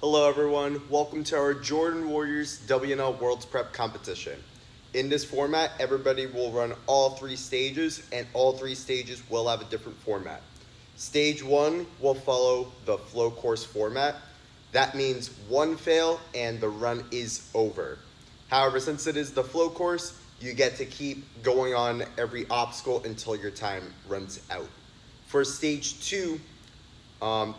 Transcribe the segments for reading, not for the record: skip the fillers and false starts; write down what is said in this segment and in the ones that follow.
Hello everyone, welcome to our Jordan Warriors WNL Worlds Prep competition. In this format, everybody will run all three stages, and all three stages will have a different format. Stage 1 will follow the flow course format. That means one fail and the run is over. However, since it is the flow course, you get to keep going on every obstacle until your time runs out. For stage 2,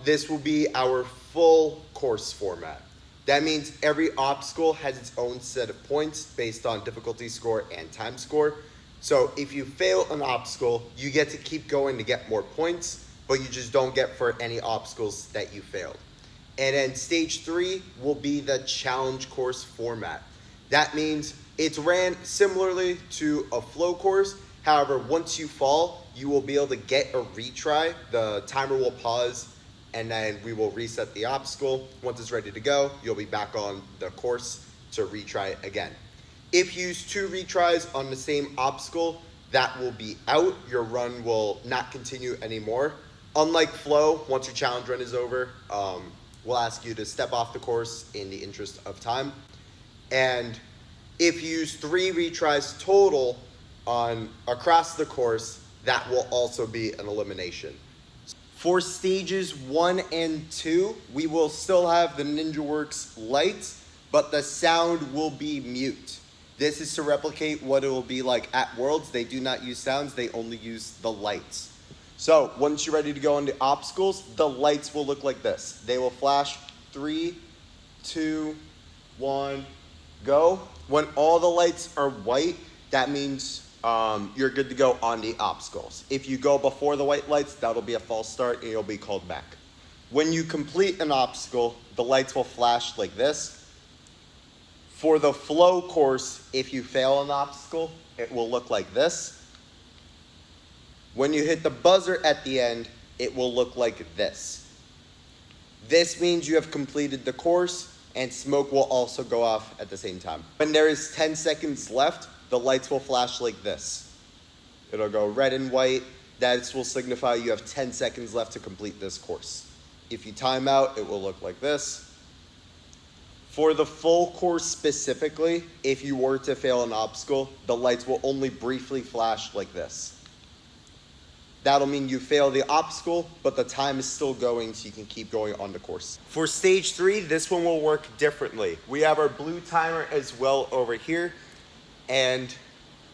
this will be our full course format. That means every obstacle has its own set of points based on difficulty score and time score. So if you fail an obstacle, you get to keep going to get more points, but you just don't get for any obstacles that you failed. And then stage 3 will be the challenge course format. That means it's ran similarly to a flow course. However, once you fall, you will be able to get a retry. The timer will pause and then we will reset the obstacle. Once it's ready to go, you'll be back on the course to retry again. If you use 2 retries on the same obstacle, that will be out. Your run will not continue anymore. Unlike flow, once your challenge run is over, we'll ask you to step off the course in the interest of time. And if you use 3 retries total across the course, that will also be an elimination. For stages 1 and 2, we will still have the NinjaWorks lights, but the sound will be mute. This is to replicate what it will be like at Worlds. They do not use sounds, they only use the lights. So once you're ready to go on the obstacles, the lights will look like this. They will flash 3, 2, 1, go. When all the lights are white, that means you're good to go on the obstacles. If you go before the white lights, that'll be a false start and you'll be called back. When you complete an obstacle, the lights will flash like this. For the flow course, if you fail an obstacle, it will look like this. When you hit the buzzer at the end, it will look like this. This means you have completed the course, and smoke will also go off at the same time. When there is 10 seconds left, the lights will flash like this. It'll go red and white. That will signify you have 10 seconds left to complete this course. If you time out, it will look like this. For the full course specifically, if you were to fail an obstacle, the lights will only briefly flash like this. That'll mean you fail the obstacle, but the time is still going so you can keep going on the course. For stage 3, this one will work differently. We have our blue timer as well over here. And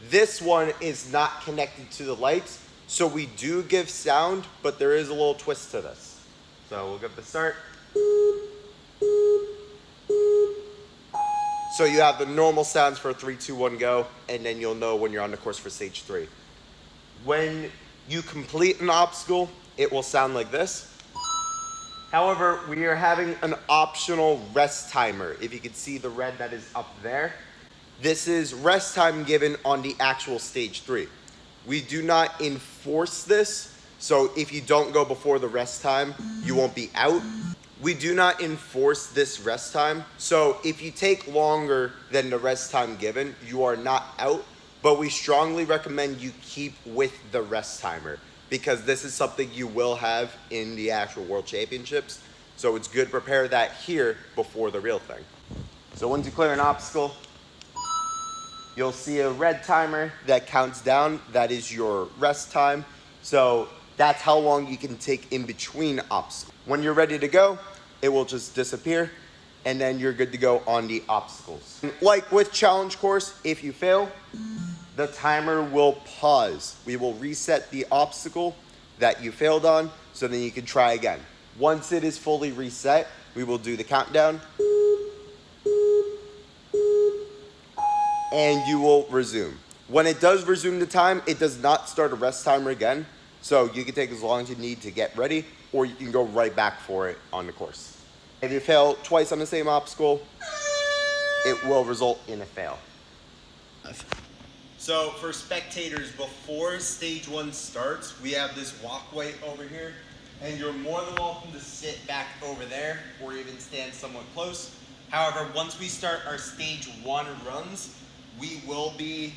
this one is not connected to the lights, so we do give sound, but there is a little twist to this. So we'll get the start. So you have the normal sounds for 3, 2, 1, go, and then you'll know when you're on the course for stage 3. When you complete an obstacle, it will sound like this. However, we are having an optional rest timer. If you can see the red that is up there, this is rest time given on the actual stage 3. We do not enforce this, so if you don't go before the rest time, you won't be out. We do not enforce this rest time, so if you take longer than the rest time given, you are not out, but we strongly recommend you keep with the rest timer because this is something you will have in the actual World Championships, so it's good to prepare that here before the real thing. So once you clear an obstacle, you'll see a red timer that counts down. That is your rest time. So that's how long you can take in between obstacles. When you're ready to go, it will just disappear and then you're good to go on the obstacles. Like with challenge course, if you fail, the timer will pause. We will reset the obstacle that you failed on so then you can try again. Once it is fully reset, we will do the countdown. And you will resume. When it does resume the time, it does not start a rest timer again. So you can take as long as you need to get ready, or you can go right back for it on the course. If you fail twice on the same obstacle, it will result in a fail. So for spectators, before stage 1 starts, we have this walkway over here, and you're more than welcome to sit back over there, or even stand somewhat close. However, once we start our stage 1 runs, we will be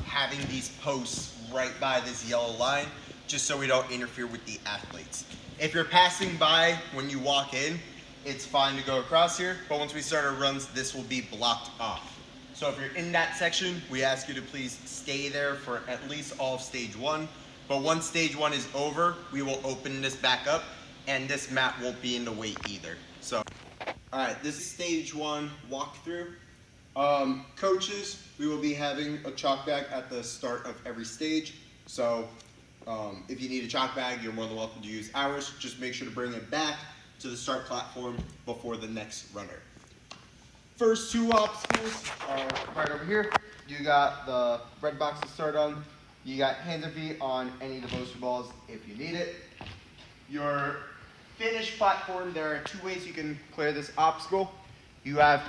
having these posts right by this yellow line, just so we don't interfere with the athletes. If you're passing by when you walk in, it's fine to go across here, but once we start our runs, this will be blocked off. So if you're in that section, we ask you to please stay there for at least all of stage 1. But once stage 1 is over, we will open this back up, and this mat won't be in the way either. So, all right, this is stage 1 walkthrough. Coaches, we will be having a chalk bag at the start of every stage. So if you need a chalk bag, you're more than welcome to use ours. Just make sure to bring it back to the start platform before the next runner. First 2 obstacles are right over here. You got the red box to start on. You got hands and feet on any of the booster balls if you need it. Your finish platform, there are 2 ways you can clear this obstacle. You have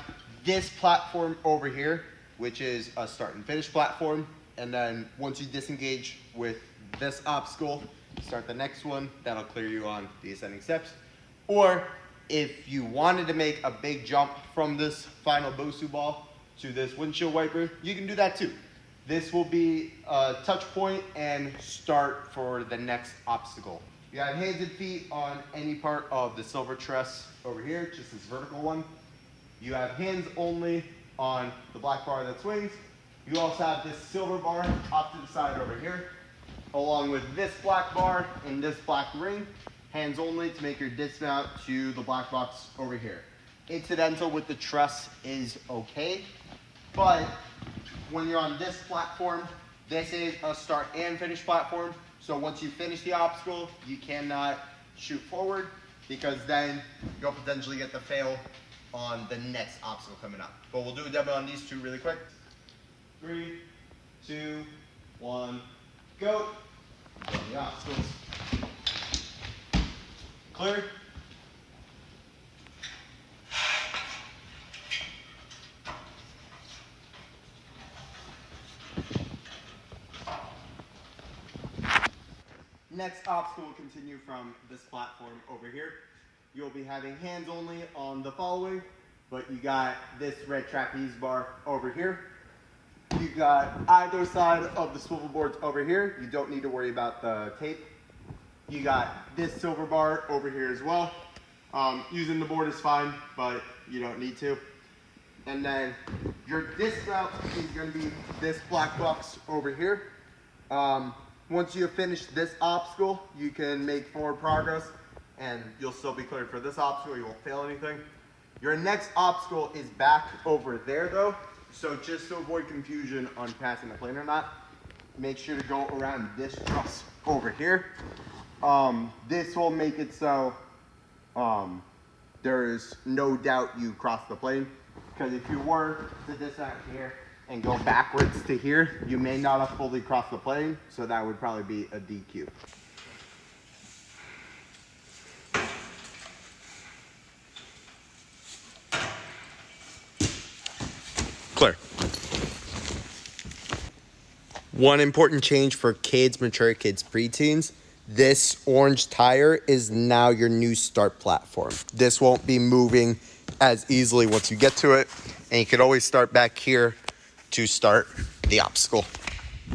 this platform over here, which is a start and finish platform. And then once you disengage with this obstacle, start the next one. That'll clear you on the ascending steps. Or if you wanted to make a big jump from this final Bosu ball to this windshield wiper, you can do that too. This will be a touch point and start for the next obstacle. You have hands and feet on any part of the silver truss over here, just this vertical one. You have hands only on the black bar that swings. You also have this silver bar off to the side over here, along with this black bar and this black ring. Hands only to make your dismount to the black box over here. Incidental with the truss is okay, but when you're on this platform, this is a start and finish platform. So once you finish the obstacle, you cannot shoot forward because then you'll potentially get the fail on the next obstacle coming up. But we'll do a demo on these 2 really quick. 3, 2, 1, go. Go the obstacles. Clear. Next obstacle will continue from this platform over here. You'll be having hands only on the following, but you got this red trapeze bar over here. You got either side of the swivel boards over here. You don't need to worry about the tape. You got this silver bar over here as well. Using the board is fine, but you don't need to. And then your dismount is going to be this black box over here. Once you have finished this obstacle, you can make forward progress and you'll still be cleared for this obstacle. You won't fail anything. Your next obstacle is back over there though. So just to avoid confusion on passing the plane or not, make sure to go around this truss over here. This will make it so there is no doubt you cross the plane. Because if you were to dismount here and go backwards to here, you may not have fully crossed the plane, so that would probably be a DQ. Clear. One important change for kids, mature kids, preteens. This orange tire is now your new start platform. This won't be moving as easily once you get to it, and you can always start back here to start the obstacle.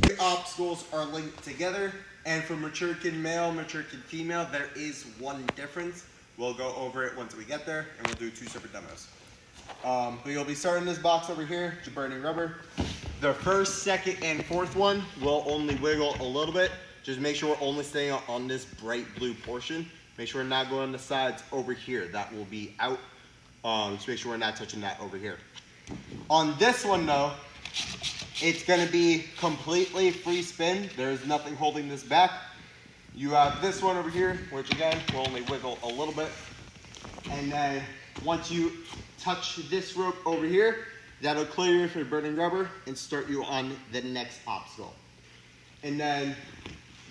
The obstacles are linked together, and for mature kid male, mature kid female, there is one difference. We'll go over it once we get there, and we'll do 2 separate demos. But you'll be starting this box over here, to burning rubber. The first, second, and fourth one will only wiggle a little bit. Just make sure we're only staying on this bright blue portion. Make sure we're not going on the sides over here. That will be out. Just make sure we're not touching that over here. On this one though, it's gonna be completely free spin. There's nothing holding this back. You have this one over here, which again, will only wiggle a little bit. And then once you touch this rope over here, that'll clear you for burning rubber and start you on the next obstacle. And then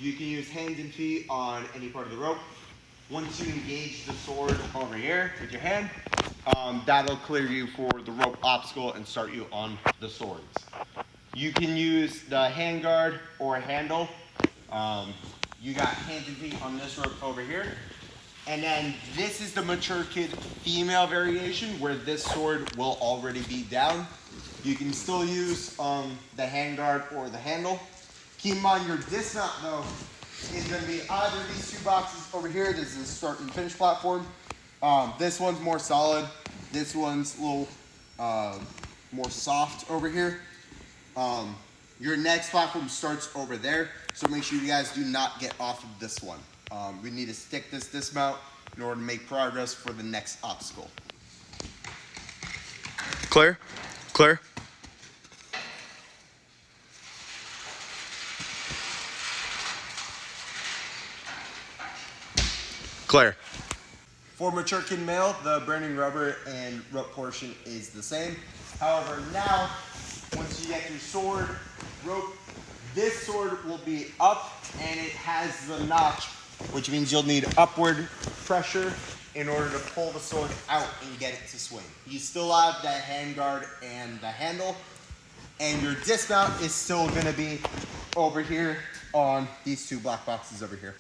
you can use hands and feet on any part of the rope. Once you engage the sword over here with your hand, that'll clear you for the rope obstacle and start you on the swords. You can use the hand guard or a handle. You got hands and feet on this rope over here. And then this is the mature kid female variation where this sword will already be down. You can still use the hand guard or the handle. Keep in mind your dismount though is going to be either these 2 boxes over here. This is the start and finish platform. This one's more solid. This one's a little more soft over here. Your next platform starts over there, so make sure you guys do not get off of this one. We need to stick this dismount in order to make progress for the next obstacle. Clear? Clear? Clear. For mature kid male, the burning rubber and rope portion is the same. However, now, once you get your sword, rope, this sword will be up and it has the notch, which means you'll need upward pressure in order to pull the sword out and get it to swing. You still have that hand guard and the handle, and your dismount is still gonna be over here on these two black boxes over here.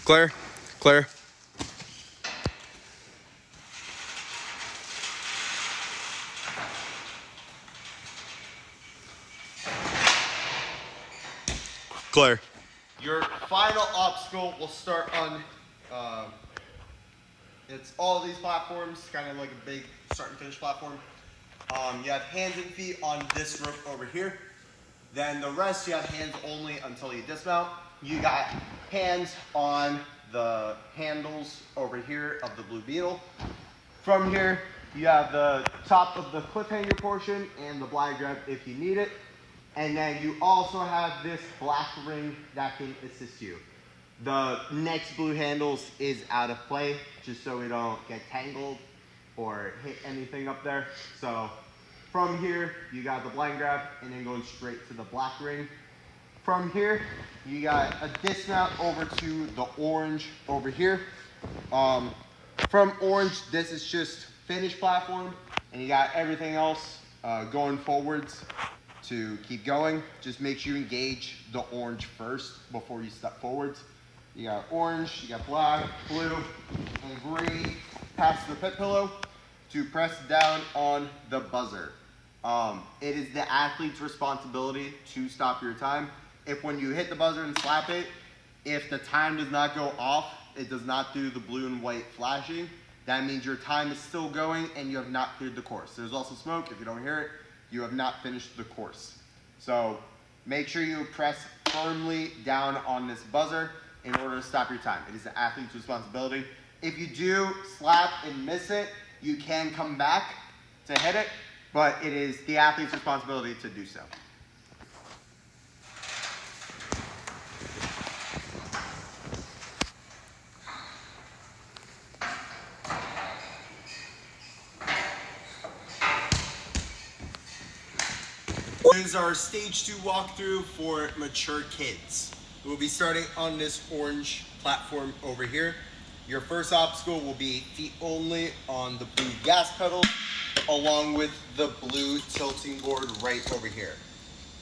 Clear? Clear? Clear. Your final obstacle will start on, it's all these platforms, kind of like a big start and finish platform. You have hands and feet on this rope over here. Then the rest you have hands only until you dismount. You got hands on the handles over here of the Blue Beetle. From here, you have the top of the cliffhanger portion and the blind grab if you need it. And then you also have this black ring that can assist you. The next blue handles is out of play, just so we don't get tangled or hit anything up there. So from here, you got the blind grab and then going straight to the black ring. From here, you got a dismount over to the orange over here. From orange, this is just finish platform, and you got everything else going forwards to keep going. Just make sure you engage the orange first before you step forwards. You got orange, you got black, blue, and green past the pit pillow to press down on the buzzer. It is the athlete's responsibility to stop your time. If when you hit the buzzer and slap it, if the time does not go off, it does not do the blue and white flashing, that means your time is still going and you have not cleared the course. There's also smoke. If you don't hear it, you have not finished the course. So make sure you press firmly down on this buzzer in order to stop your time. It is the athlete's responsibility. If you do slap and miss it, you can come back to hit it, but it is the athlete's responsibility to do so. This is our stage 2 walkthrough for mature kids. We'll be starting on this orange platform over here. Your first obstacle will be feet only on the blue gas pedal, along with the blue tilting board right over here.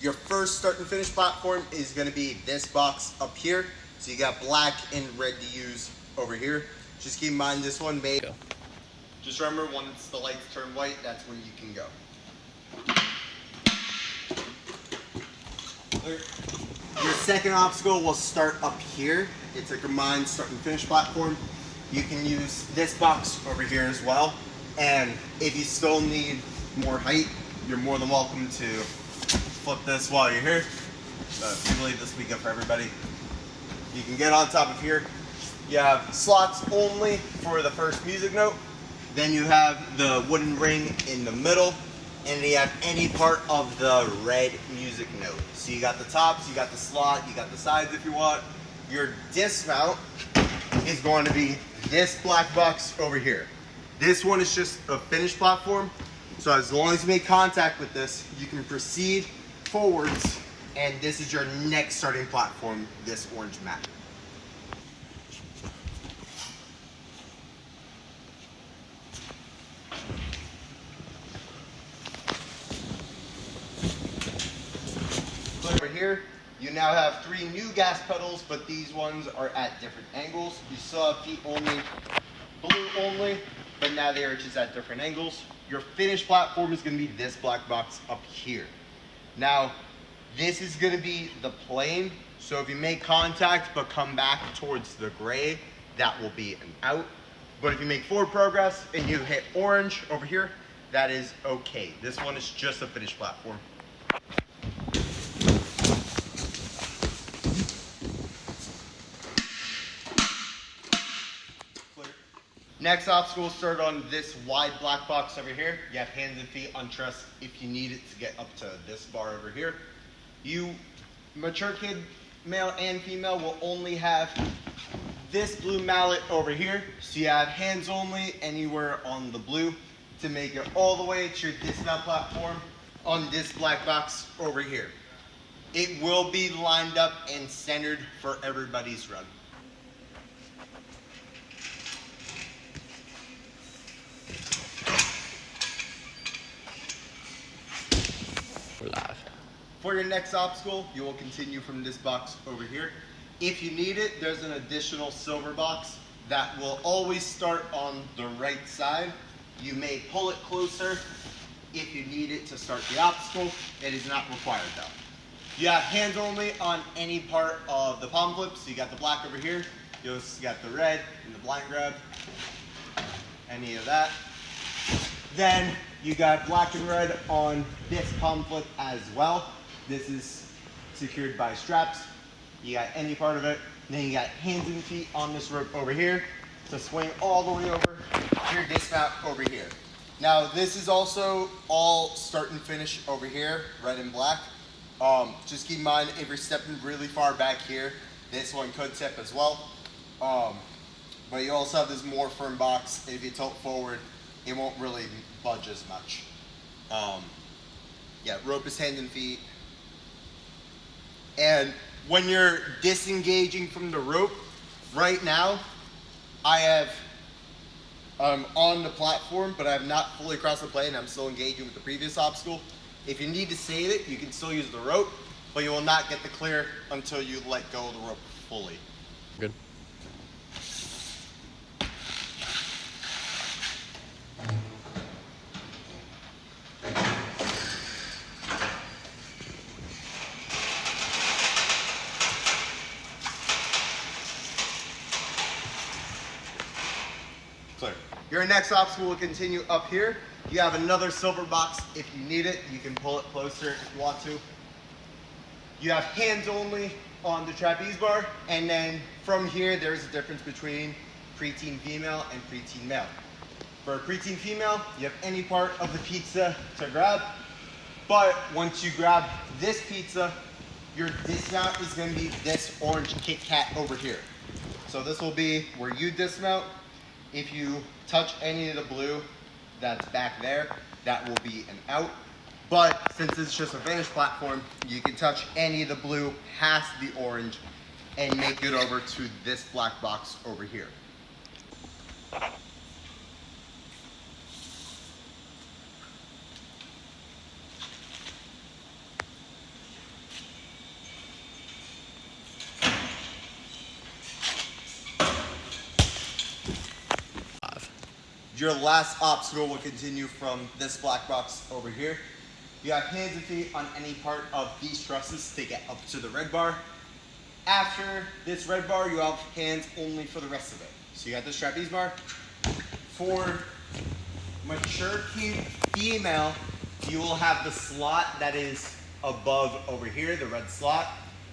Your first start and finish platform is going to be this box up here. So you got black and red to use over here. Just keep in mind this one may. Just remember, once the lights turn white, that's when you can go. Your second obstacle will start up here. It's a combined start and finish platform. You can use this box over here as well. And if you still need more height, you're more than welcome to flip this while you're here. We leave this weekend for everybody. You can get on top of here. You have slots only for the first music note. Then you have the wooden ring in the middle. And you have any part of the red music note. So you got the tops, you got the slot, you got the sides if you want. Your dismount is going to be this black box over here. This one is just a finished platform. So as long as you make contact with this, you can proceed forwards, and this is your next starting platform, this orange mat. Over here, you now have 3 new gas pedals, but these ones are at different angles. You still have feet only, blue only, but now they are just at different angles. Your finished platform is going to be this black box up here. Now, this is going to be the plane, so if you make contact but come back towards the gray, that will be an out. But if you make forward progress and you hit orange over here, that is okay. This one is just a finish platform. Clear. Next obstacle will start on this wide black box over here. You have hands and feet on truss if you need it to get up to this bar over here. You, mature kid, male and female, will only have this blue mallet over here. So you have hands only anywhere on the blue to make it all the way to your dismount platform on this black box over here. It will be lined up and centered for everybody's run. We're live. For your next obstacle, you will continue from this box over here. If you need it, there's an additional silver box that will always start on the right side. You may pull it closer if you need it to start the obstacle. It is not required though. You have hands only on any part of the palm flip. So you got the black over here. You also got the red and the blind grab. Any of that. Then you got black and red on this palm flip as well. This is secured by straps. You got any part of it. Then you got hands and feet on this rope over here to swing all the way over to your dismount over here. Now this is also all start and finish over here, red and black. Just keep in mind if you're stepping really far back here, this one could tip as well. But you also have this more firm box. If you tilt forward, it won't really budge as much. Yeah, rope is hands and feet. And when you're disengaging from the rope, right now, I have on the platform, but I have not fully crossed the plane. I'm still engaging with the previous obstacle. If you need to save it, you can still use the rope, but you will not get the clear until you let go of the rope fully. Good. Clear. Your next obstacle will continue up here. You have another silver box if you need it. You can pull it closer if you want to. You have hands only on the trapeze bar, and then from here there's a difference between preteen female and preteen male. For a preteen female, you have any part of the pizza to grab, but once you grab this pizza, your dismount is going to be this orange Kit Kat over here. So this will be where you dismount. If you touch any of the blue that's back there, that will be an out. But since it's just a finish platform, you can touch any of the blue past the orange and make it over to this black box over here. Your last obstacle will continue from this black box over here. You have hands and feet on any part of these trusses to get up to the red bar. After this red bar, you have hands only for the rest of it. So you got this trapeze bar. For mature kid female, you will have the slot that is above over here, the red slot.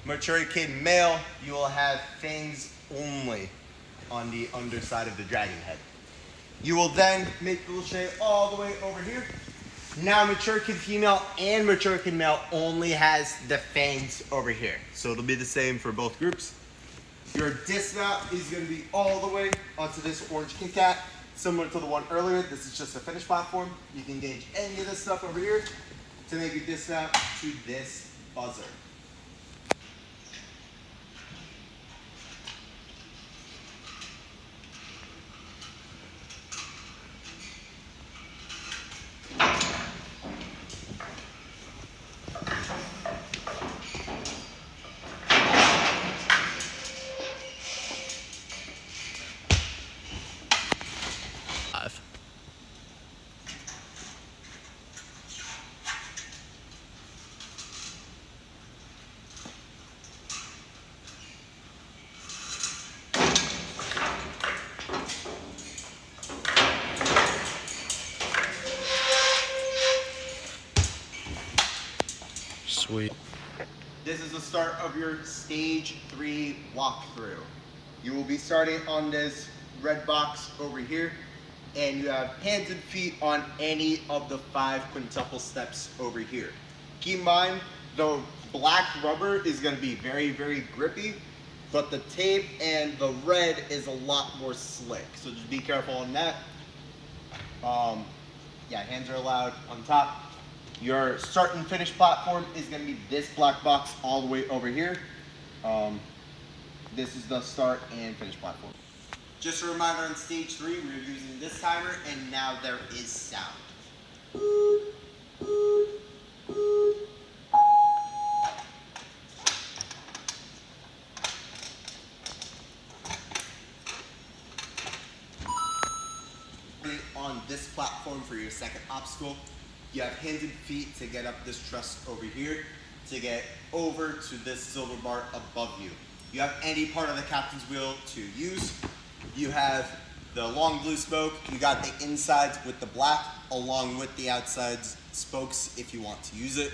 Mature kid male, you will have fangs only on the underside of the dragon head. You will then make the lache all the way over here. Now mature kid female and mature kid male only has the fangs over here. So it'll be the same for both groups. Your dismount is going to be all the way onto this orange Kit Kat. Similar to the one earlier, this is just a finish platform. You can engage any of this stuff over here to make your dismount to this buzzer. Sweet. This is the start of your stage 3 walkthrough. You will be starting on this red box over here, and you have hands and feet on any of the 5 quintuple steps over here. Keep in mind, the black rubber is going to be very, very grippy, but the tape and the red is a lot more slick. So just be careful on that. Yeah, hands are allowed on top. Your start and finish platform is going to be this black box all the way over here. This is the start and finish platform. Just a reminder, on stage 3, we're using this timer, and now there is sound. On this platform for your second obstacle, you have hands and feet to get up this truss over here, to get over to this silver bar above you. You have any part of the captain's wheel to use. You have the long blue spoke, you got the insides with the black, along with the outside spokes if you want to use it.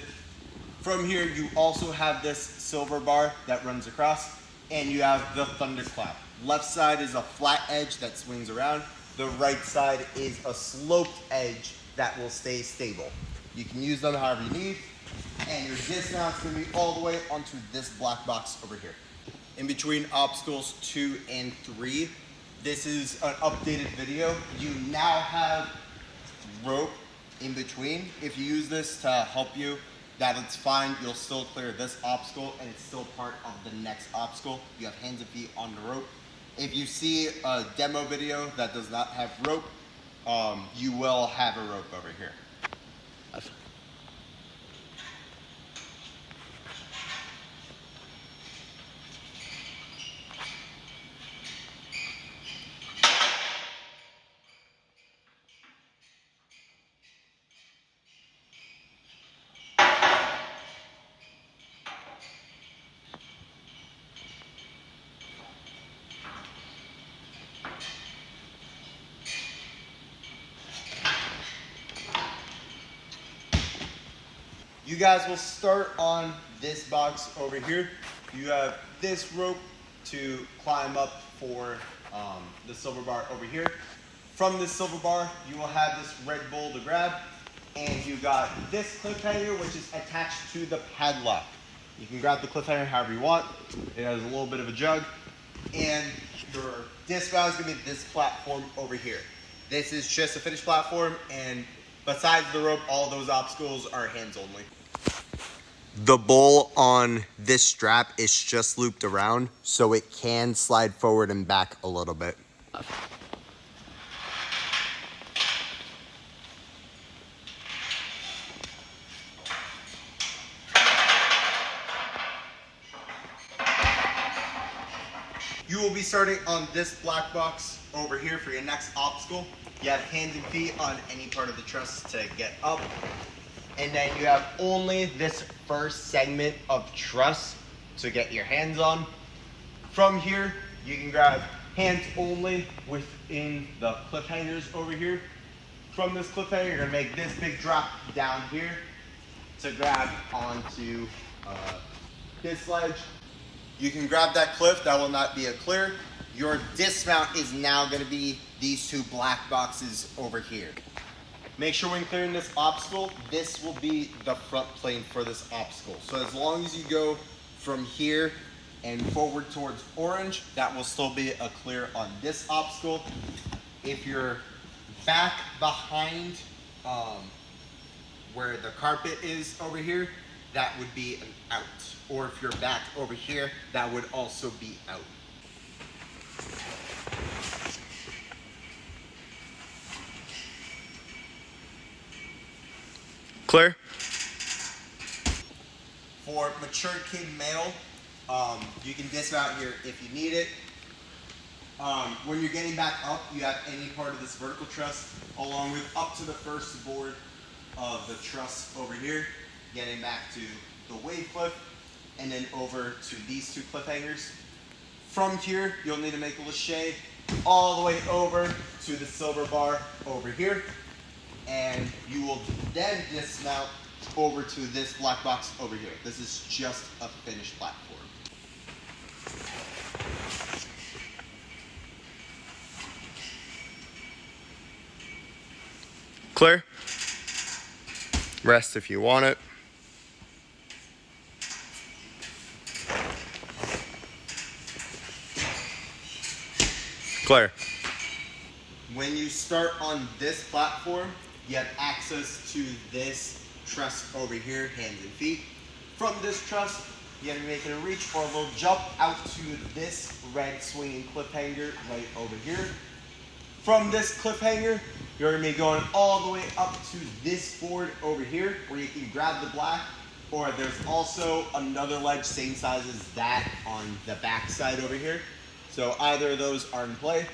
From here, you also have this silver bar that runs across, and you have the thunderclap. Left side is a flat edge that swings around. The right side is a sloped edge that will stay stable. You can use them however you need, and your dismount's gonna be all the way onto this black box over here. In between obstacles 2 and 3, this is an updated video. You now have rope in between. If you use this to help you, that's fine. You'll still clear this obstacle, and it's still part of the next obstacle. You have hands and feet on the rope. If you see a demo video that does not have rope, you will have a rope over here. You guys will start on this box over here. You have this rope to climb up for the silver bar over here. From this silver bar, you will have this red bowl to grab, and you got this cliffhanger, which is attached to the padlock. You can grab the cliffhanger however you want. It has a little bit of a jug, and your dismount is going to be this platform over here. This is just a finished platform, and besides the rope, all those obstacles are hands only. The bowl on this strap is just looped around, so it can slide forward and back a little bit. You will be starting on this black box over here for your next obstacle. You have hands and feet on any part of the truss to get up. And then you have only this first segment of truss to get your hands on. From here, you can grab hands only within the cliffhangers over here. From this cliffhanger, you're gonna make this big drop down here to grab onto this ledge. You can grab that cliff, that will not be a clear. Your dismount is now gonna be these 2 black boxes over here. Make sure when clearing this obstacle, this will be the front plane for this obstacle. So as long as you go from here and forward towards orange, that will still be a clear on this obstacle. If you're back behind where the carpet is over here, that would be an out. Or if you're back over here, that would also be out. Clear? For mature kid male, you can dismount here if you need it. When you're getting back up, you have any part of this vertical truss, along with up to the first board of the truss over here, getting back to the wave cliff, and then over to these 2 cliffhangers. From here, you'll need to make a lache all the way over to the silver bar over here, and you will then dismount over to this black box over here. This is just a finished platform. Clear. Rest if you want it. Clear. When you start on this platform, you have access to this truss over here, hands and feet. From this truss, you have to make a reach or a little jump out to this red swinging cliffhanger right over here. From this cliffhanger, you're going to be going all the way up to this board over here where you can grab the black, or there's also another ledge same size as that on the back side over here. So either of those are in play,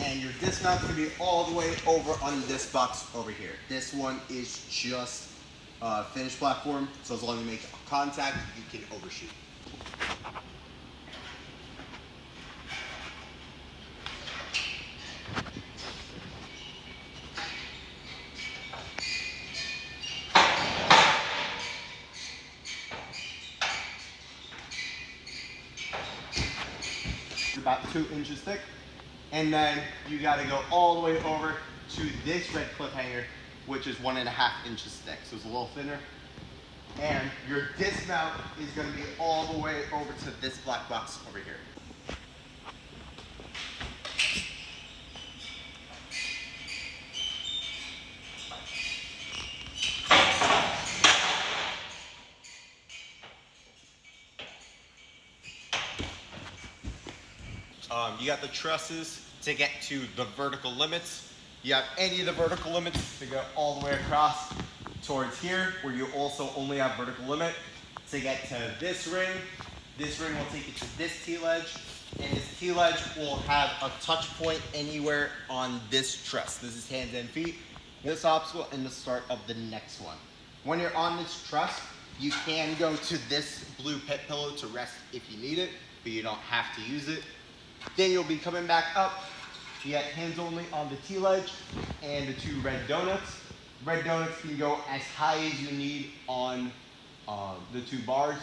and your dismount's going to be all the way over on this box over here. This one is just a finished platform, so as long as you make contact, you can overshoot. About 2 inches thick, and then you got to go all the way over to this red cliffhanger, which is 1.5 inches thick, so it's a little thinner. And your dismount is going to be all the way over to this black box over here. You got the trusses to get to the vertical limits. You have any of the vertical limits to go all the way across towards here, where you also only have vertical limit to get to this ring. This ring will take you to this T-ledge, and this T-ledge will have a touch point anywhere on this truss. This is hands and feet, this obstacle, and the start of the next one. When you're on this truss, you can go to this blue pit pillow to rest if you need it, but you don't have to use it. Then you'll be coming back up. You got hands only on the T-ledge and the 2 red donuts. Red donuts can go as high as you need on the 2 bars.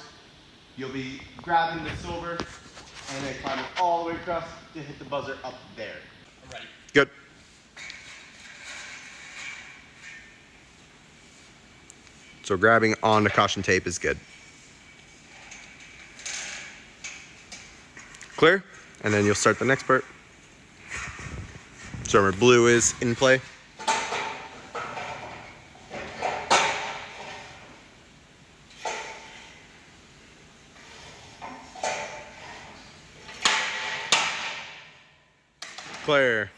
You'll be grabbing the silver and then climbing all the way across to hit the buzzer up there. Alrighty. Good. So grabbing on the caution tape is good. Clear? And then you'll start the next part. So remember, blue is in play. Clear.